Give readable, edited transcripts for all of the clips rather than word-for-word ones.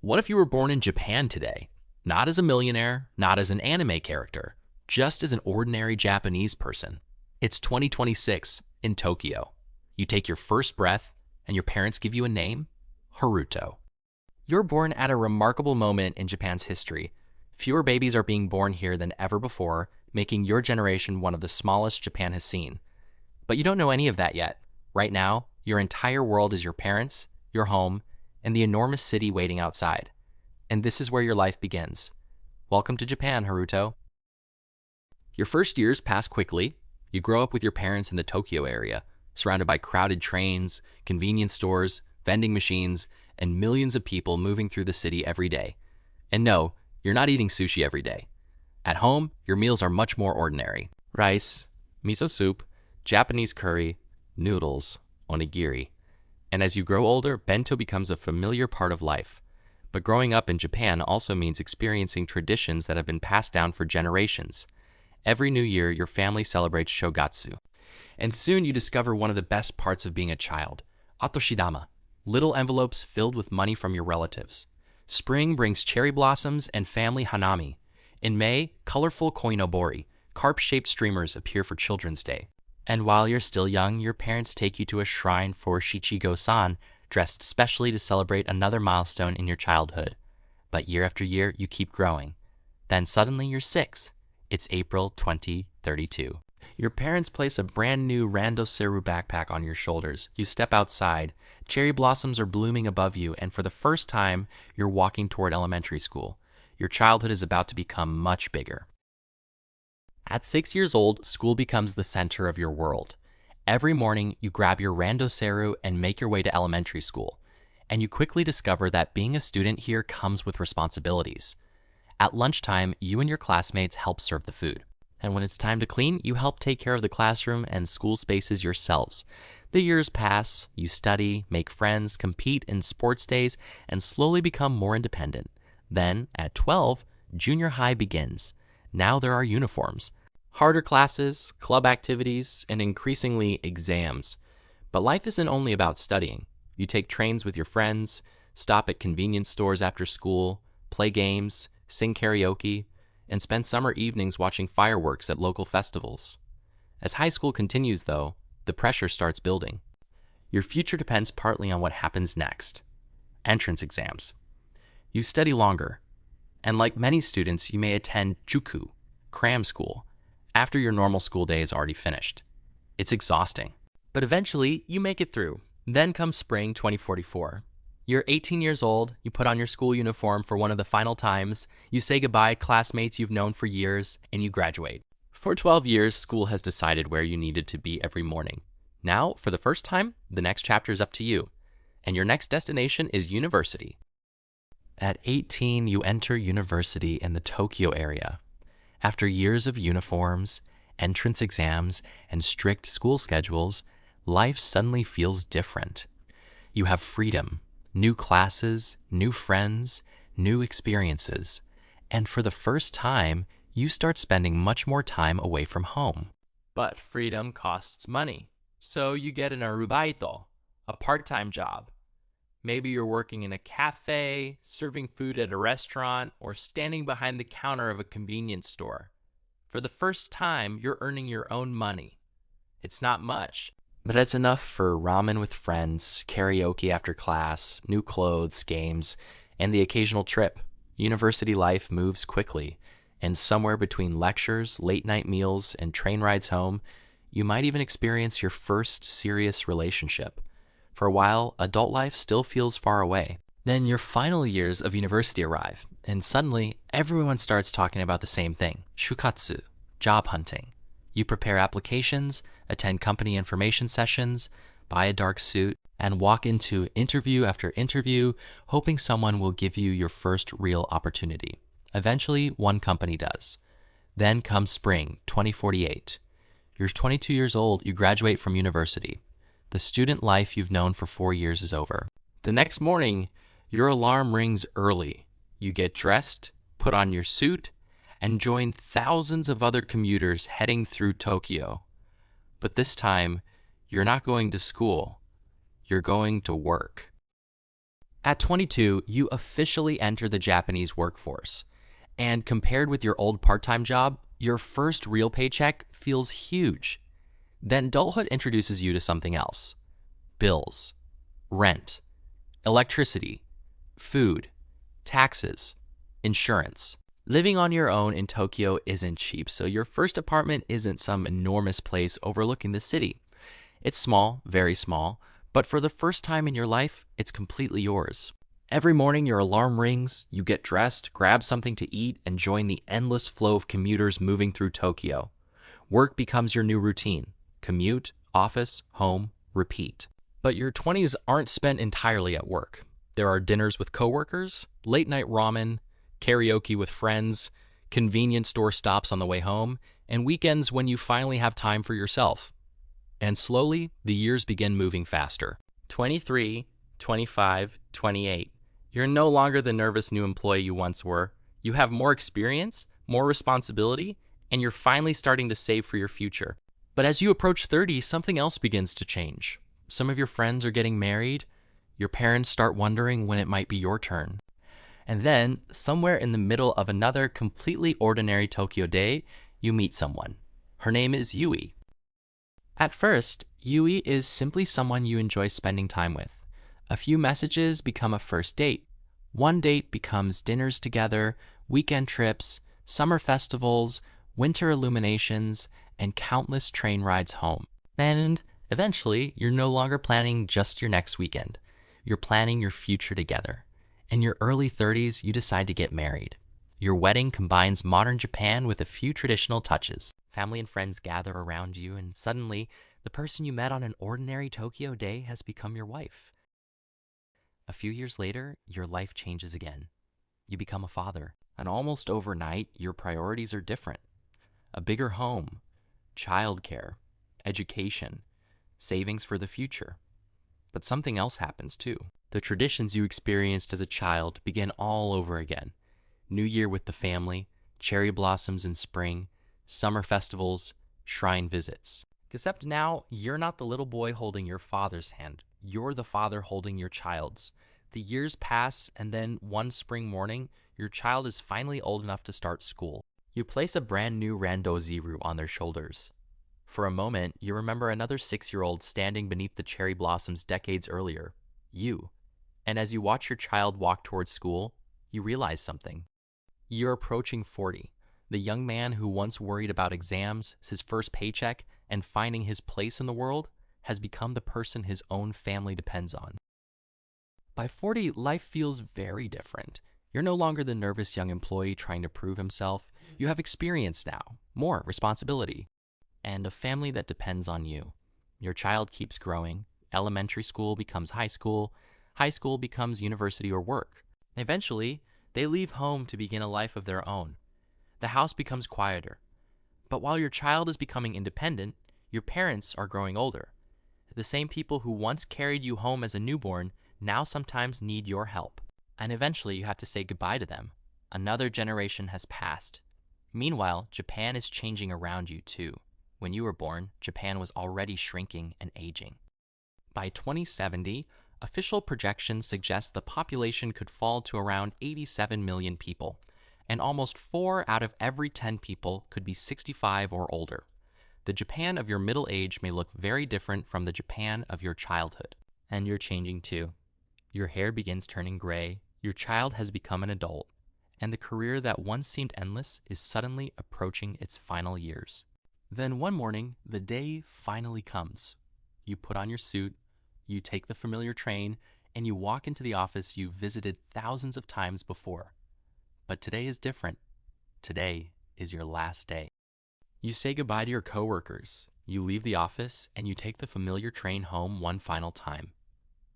What if you were born in Japan today? Not as a millionaire, not as an anime character, just as an ordinary Japanese person. It's 2026 in Tokyo. You take your first breath, and your parents give you a name? Haruto. You're born at a remarkable moment in Japan's history. Fewer babies are being born here than ever before, making your generation one of the smallest Japan has seen. But you don't know any of that yet. Right now, your entire world is your parents, your home, and the enormous city waiting outside. And this is where your life begins. Welcome to Japan, Haruto. Your first years pass quickly. You grow up with your parents in the Tokyo area, surrounded by crowded trains, convenience stores, vending machines, and millions of people moving through the city every day. And no, you're not eating sushi every day. At home, your meals are much more ordinary. Rice, miso soup, Japanese curry, noodles, onigiri. And as you grow older, bento becomes a familiar part of life. But growing up in Japan also means experiencing traditions that have been passed down for generations. Every new year, your family celebrates shogatsu. And soon you discover one of the best parts of being a child, atoshidama, little envelopes filled with money from your relatives. Spring brings cherry blossoms and family hanami. In May, colorful koinobori, carp-shaped streamers appear for Children's Day. And while you're still young, your parents take you to a shrine for Shichigo-san, dressed specially to celebrate another milestone in your childhood. But year after year, you keep growing. Then suddenly you're 6. It's April 2032. Your parents place a brand new Randoseru backpack on your shoulders. You step outside. Cherry blossoms are blooming above you, and for the first time, you're walking toward elementary school. Your childhood is about to become much bigger. At 6 years old, school becomes the center of your world. Every morning, you grab your Randoseru and make your way to elementary school. And you quickly discover that being a student here comes with responsibilities. At lunchtime, you and your classmates help serve the food. And when it's time to clean, you help take care of the classroom and school spaces yourselves. The years pass, you study, make friends, compete in sports days, and slowly become more independent. Then, at 12, junior high begins. Now there are uniforms, harder classes, club activities, and increasingly exams. But life isn't only about studying. You take trains with your friends, stop at convenience stores after school, play games, sing karaoke, and spend summer evenings watching fireworks at local festivals. As high school continues, though, the pressure starts building. Your future depends partly on what happens next. Entrance exams. You study longer. And like many students, you may attend juku, cram school, after your normal school day is already finished. It's exhausting. But eventually, you make it through. Then comes spring 2044. You're 18 years old, you put on your school uniform for one of the final times, you say goodbye to classmates you've known for years, and you graduate. For 12 years, school has decided where you needed to be every morning. Now, for the first time, the next chapter is up to you. And your next destination is university. At 18, you enter university in the Tokyo area. After years of uniforms, entrance exams, and strict school schedules, life suddenly feels different. You have freedom, new classes, new friends, new experiences. And for the first time, you start spending much more time away from home. But freedom costs money. So you get an arubaito, a part-time job. Maybe you're working in a cafe, serving food at a restaurant, or standing behind the counter of a convenience store. For the first time, you're earning your own money. It's not much, but it's enough for ramen with friends, karaoke after class, new clothes, games, and the occasional trip. University life moves quickly, and somewhere between lectures, late-night meals, and train rides home, you might even experience your first serious relationship. For a while, adult life still feels far away. Then your final years of university arrive, and suddenly everyone starts talking about the same thing, shukatsu, job hunting. You prepare applications, attend company information sessions, buy a dark suit, and walk into interview after interview, hoping someone will give you your first real opportunity. Eventually, one company does. Then comes spring, 2048. You're 22 years old, you graduate from university. The student life you've known for 4 years is over. The next morning, your alarm rings early. You get dressed, put on your suit, and join thousands of other commuters heading through Tokyo. But this time, you're not going to school. You're going to work. At 22, you officially enter the Japanese workforce. And compared with your old part-time job, your first real paycheck feels huge. Then adulthood introduces you to something else: bills, rent, electricity, food, taxes, insurance. Living on your own in Tokyo isn't cheap, so your first apartment isn't some enormous place overlooking the city. It's small, very small, but for the first time in your life, it's completely yours. Every morning your alarm rings, you get dressed, grab something to eat, and join the endless flow of commuters moving through Tokyo. Work becomes your new routine. Commute, office, home, repeat. But your 20s aren't spent entirely at work. There are dinners with coworkers, late night ramen, karaoke with friends, convenience store stops on the way home, and weekends when you finally have time for yourself. And slowly, the years begin moving faster. 23, 25, 28. You're no longer the nervous new employee you once were. You have more experience, more responsibility, and you're finally starting to save for your future. But as you approach 30, something else begins to change. Some of your friends are getting married. Your parents start wondering when it might be your turn. And then, somewhere in the middle of another completely ordinary Tokyo day, you meet someone. Her name is Yui. At first, Yui is simply someone you enjoy spending time with. A few messages become a first date. One date becomes dinners together, weekend trips, summer festivals, winter illuminations, and countless train rides home. And eventually, you're no longer planning just your next weekend. You're planning your future together. In your early 30s, you decide to get married. Your wedding combines modern Japan with a few traditional touches. Family and friends gather around you, and suddenly, the person you met on an ordinary Tokyo day has become your wife. A few years later, your life changes again. You become a father, and almost overnight, your priorities are different. A bigger home, childcare, education, savings for the future. But something else happens too. The traditions you experienced as a child begin all over again. New Year with the family, cherry blossoms in spring, summer festivals, shrine visits. Except now, you're not the little boy holding your father's hand. You're the father holding your child's. The years pass, and then one spring morning, your child is finally old enough to start school. You place a brand new randoziru on their shoulders. For a moment, you remember another 6-year-old standing beneath the cherry blossoms decades earlier. You. And as you watch your child walk towards school, you realize something. You're approaching 40. The young man who once worried about exams, his first paycheck, and finding his place in the world has become the person his own family depends on. By 40, life feels very different. You're no longer the nervous young employee trying to prove himself. You have experience now, more responsibility, and a family that depends on you. Your child keeps growing. Elementary school becomes high school becomes university or work. Eventually, they leave home to begin a life of their own. The house becomes quieter. But while your child is becoming independent, your parents are growing older. The same people who once carried you home as a newborn now sometimes need your help. And eventually you have to say goodbye to them. Another generation has passed. Meanwhile, Japan is changing around you too. When you were born, Japan was already shrinking and aging. By 2070, official projections suggest the population could fall to around 87 million people, and almost 4 out of every 10 people could be 65 or older. The Japan of your middle age may look very different from the Japan of your childhood. And you're changing too. Your hair begins turning gray, your child has become an adult, and the career that once seemed endless is suddenly approaching its final years. Then one morning, the day finally comes. You put on your suit, you take the familiar train, and you walk into the office you've visited thousands of times before. But today is different. Today is your last day. You say goodbye to your coworkers, you leave the office, and you take the familiar train home one final time.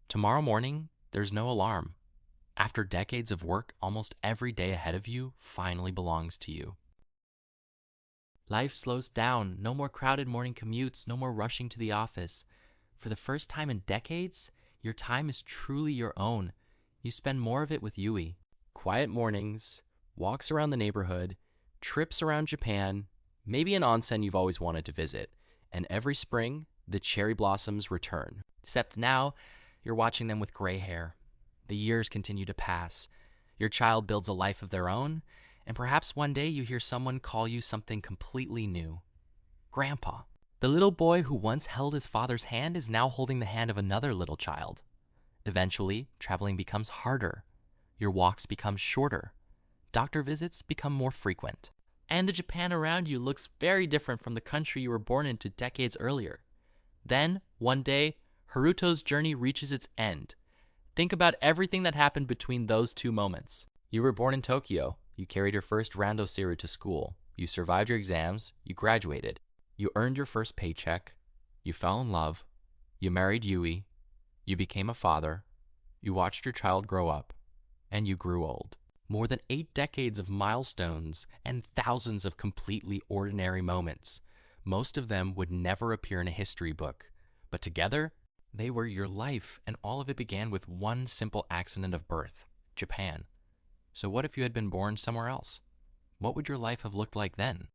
Tomorrow morning, there's no alarm. After decades of work, almost every day ahead of you finally belongs to you. Life slows down. No more crowded morning commutes, no more rushing to the office. For the first time in decades, your time is truly your own. You spend more of it with Yui. Quiet mornings, walks around the neighborhood, trips around Japan, maybe an onsen you've always wanted to visit. And every spring, the cherry blossoms return. Except now, you're watching them with gray hair. The years continue to pass. Your child builds a life of their own, and perhaps one day you hear someone call you something completely new. Grandpa. The little boy who once held his father's hand is now holding the hand of another little child. Eventually, traveling becomes harder. Your walks become shorter. Doctor visits become more frequent. And the Japan around you looks very different from the country you were born into decades earlier. Then, one day, Haruto's journey reaches its end. Think about everything that happened between those two moments. You were born in Tokyo. You carried your first randosiru to school. You survived your exams. You graduated. You earned your first paycheck. You fell in love. You married Yui. You became a father. You watched your child grow up. And you grew old. More than 8 decades of milestones and thousands of completely ordinary moments. Most of them would never appear in a history book. But together, they were your life, and all of it began with one simple accident of birth, Japan. So what if you had been born somewhere else? What would your life have looked like then?